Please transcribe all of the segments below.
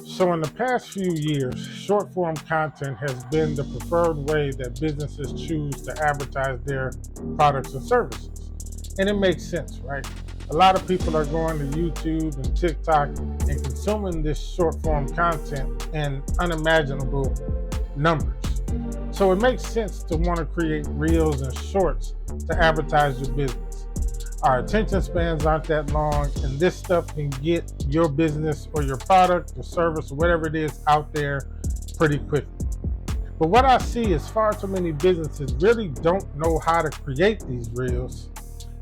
So in the past few years, short form content has been the preferred way that businesses choose to advertise their products and services. And it makes sense, right? A lot of people are going to YouTube and TikTok and consuming this short form content in unimaginable numbers. So it makes sense to want to create reels and shorts to advertise your business. Our attention spans aren't that long, and this stuff can get your business or your product or service or whatever it is out there pretty quickly. But what I see is far too many businesses really don't know how to create these reels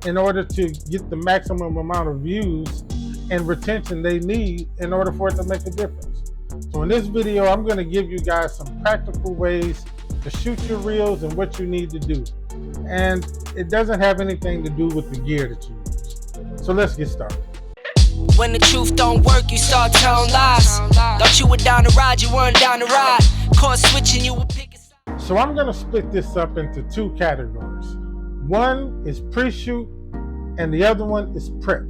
in order to get the maximum amount of views and retention they need in order for it to make a difference. So in this video, I'm going to give you guys some practical ways to shoot your reels and what you need to do. And it doesn't have anything to do with the gear that you use. So let's get started. When the truth don't work, you start telling lies. Thought you were down to ride, you weren't down to ride. Caught switching, you were picking sides. So I'm going to split this up into two categories. One is pre-shoot and the other one is prep.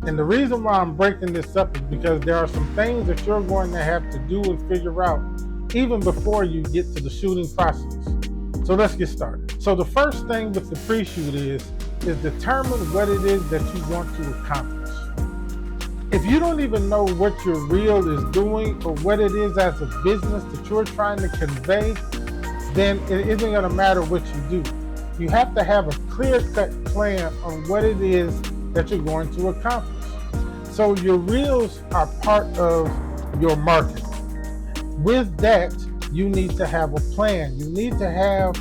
And the reason why I'm breaking this up is because there are some things that you're going to have to do and figure out even before you get to the shooting process. So let's get started. So the first thing with the pre-shoot is determine what it is that you want to accomplish. If you don't even know what your reel is doing or what it is as a business that you're trying to convey, then it isn't going to matter what you do. You have to have a clear-cut plan on what it is that you're going to accomplish. So your reels are part of your marketing. With that, you need to have a plan. You need to have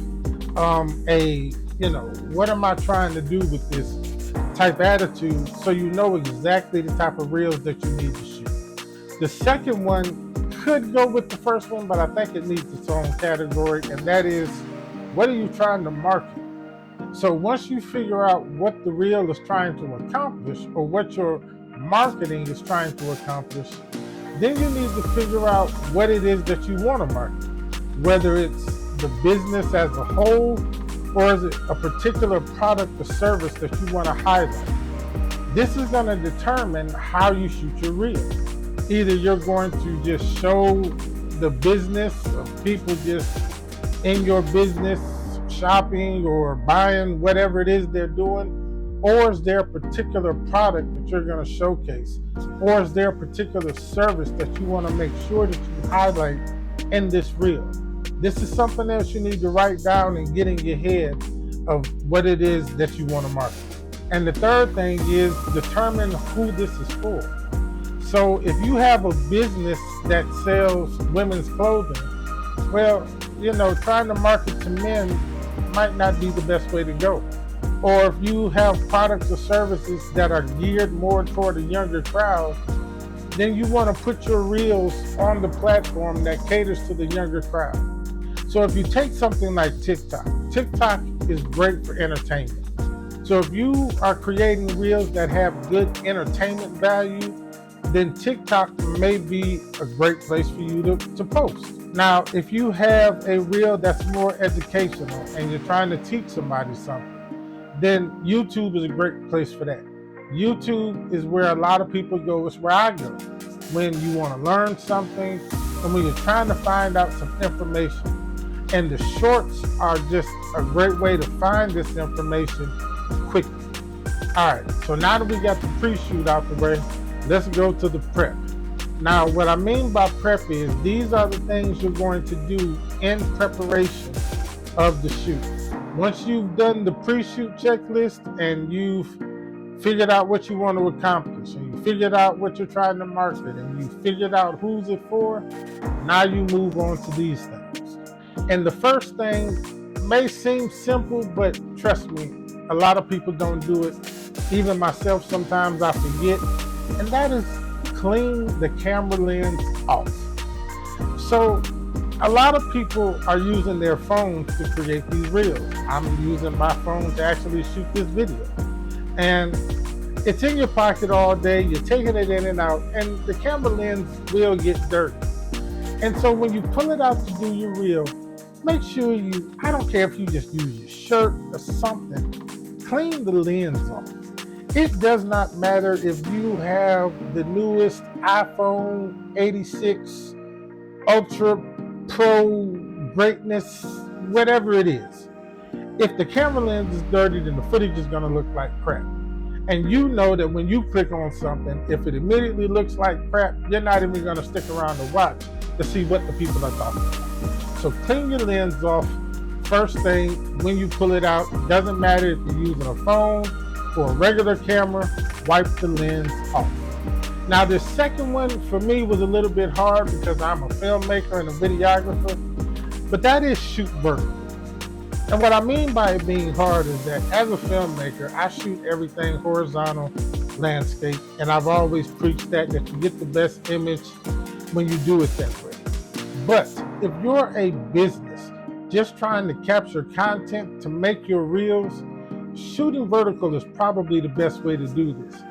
what am I trying to do with this type attitude, so you know exactly the type of reels that you need to shoot. The second one could go with the first one, but I think it needs its own category, and that is, what are you trying to market? So once you figure out what the reel is trying to accomplish or what your marketing is trying to accomplish, then you need to figure out what it is that you want to market, whether it's the business as a whole or is it a particular product or service that you want to highlight. This is going to determine how you shoot your reel. Either you're going to just show the business of people just in your business shopping or buying whatever it is they're doing, or is there a particular product that you're going to showcase, or is there a particular service that you want to make sure that you highlight in this reel. This is something else you need to write down and get in your head of what it is that you want to market. And the third thing is determine who this is for. So if you have a business that sells women's clothing, well, trying to market to men might not be the best way to go. Or if you have products or services that are geared more toward a younger crowd, then you want to put your reels on the platform that caters to the younger crowd. So if you take something like TikTok is great for entertainment. So if you are creating reels that have good entertainment value, then TikTok may be a great place for you to post. Now, if you have a reel that's more educational and you're trying to teach somebody something, then YouTube is a great place for that. YouTube is where a lot of people go. It's where I go when you want to learn something and when you're trying to find out some information. And the shorts are just a great way to find this information quickly. All right, so now that we got the pre-shoot out the way, let's go to the prep. Now, what I mean by prep is these are the things you're going to do in preparation of the shoot. Once you've done the pre-shoot checklist and you've figured out what you want to accomplish and you figured out what you're trying to market and you figured out who's it for, now you move on to these things. And the first thing may seem simple, but trust me, a lot of people don't do it. Even myself, sometimes I forget. And that is clean the camera lens off. So a lot of people are using their phones to create these reels. I'm using my phone to actually shoot this video. And it's in your pocket all day, you're taking it in and out, and the camera lens will get dirty. And so when you pull it out to do your reel, make sure I don't care if you just use your shirt or something, clean the lens off. It does not matter if you have the newest iPhone 86 Ultra Pro greatness, whatever it is. If the camera lens is dirty, then the footage is going to look like crap. And you know that when you click on something, if it immediately looks like crap, you're not even going to stick around to watch to see what the people are talking about. So clean your lens off first thing when you pull it out. It doesn't matter if you're using a phone or a regular camera, wipe the lens off. Now, this second one for me was a little bit hard because I'm a filmmaker and a videographer, but that is shoot vertical. And what I mean by it being hard is that as a filmmaker, I shoot everything horizontal landscape, and I've always preached that you get the best image when you do it that way. But if you're a business just trying to capture content to make your reels, shooting vertical is probably the best way to do this.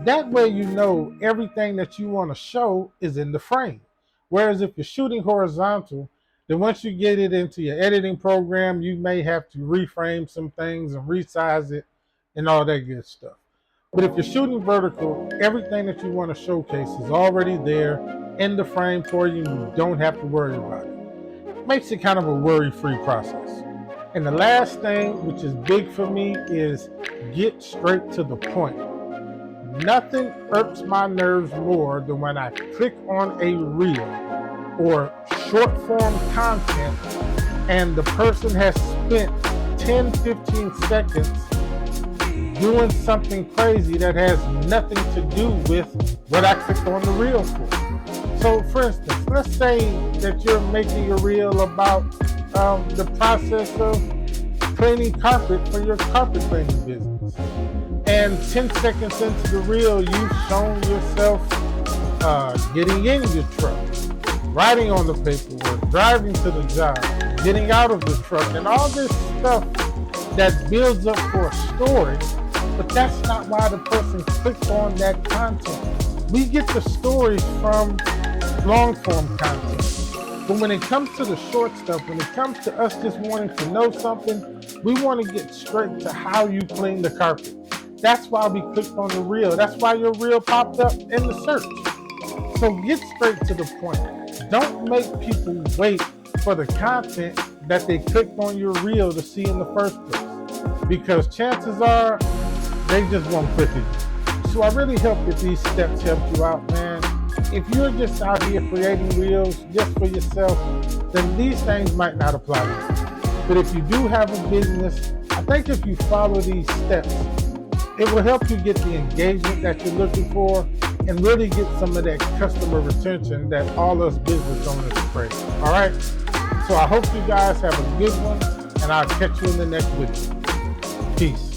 That way you know everything that you want to show is in the frame. Whereas if you're shooting horizontal, then once you get it into your editing program, you may have to reframe some things and resize it and all that good stuff. But if you're shooting vertical, everything that you want to showcase is already there in the frame for you. You don't have to worry about it. Makes it kind of a worry-free process. And the last thing, which is big for me, is get straight to the point. Nothing irks my nerves more than when I click on a reel or short form content and the person has spent 10-15 seconds doing something crazy that has nothing to do with what I clicked on the reel for. So for instance, let's say that you're making a reel about the process of cleaning carpet for your carpet cleaning business. And 10 seconds into the reel, you've shown yourself getting in your truck, writing on the paperwork, driving to the job, getting out of the truck, and all this stuff that builds up for a story, but that's not why the person clicked on that content. We get the stories from long form content. But when it comes to the short stuff, when it comes to us just wanting to know something, we want to get straight to how you clean the carpet. That's why we clicked on the reel. That's why your reel popped up in the search. So get straight to the point. Don't make people wait for the content that they clicked on your reel to see in the first place, because chances are they just won't click it. So I really hope that these steps help you out, man. If you're just out here creating reels just for yourself, then these things might not apply to you. But if you do have a business, I think if you follow these steps, it will help you get the engagement that you're looking for and really get some of that customer retention that all us business owners crave. All right? So I hope you guys have a good one, and I'll catch you in the next video. Peace.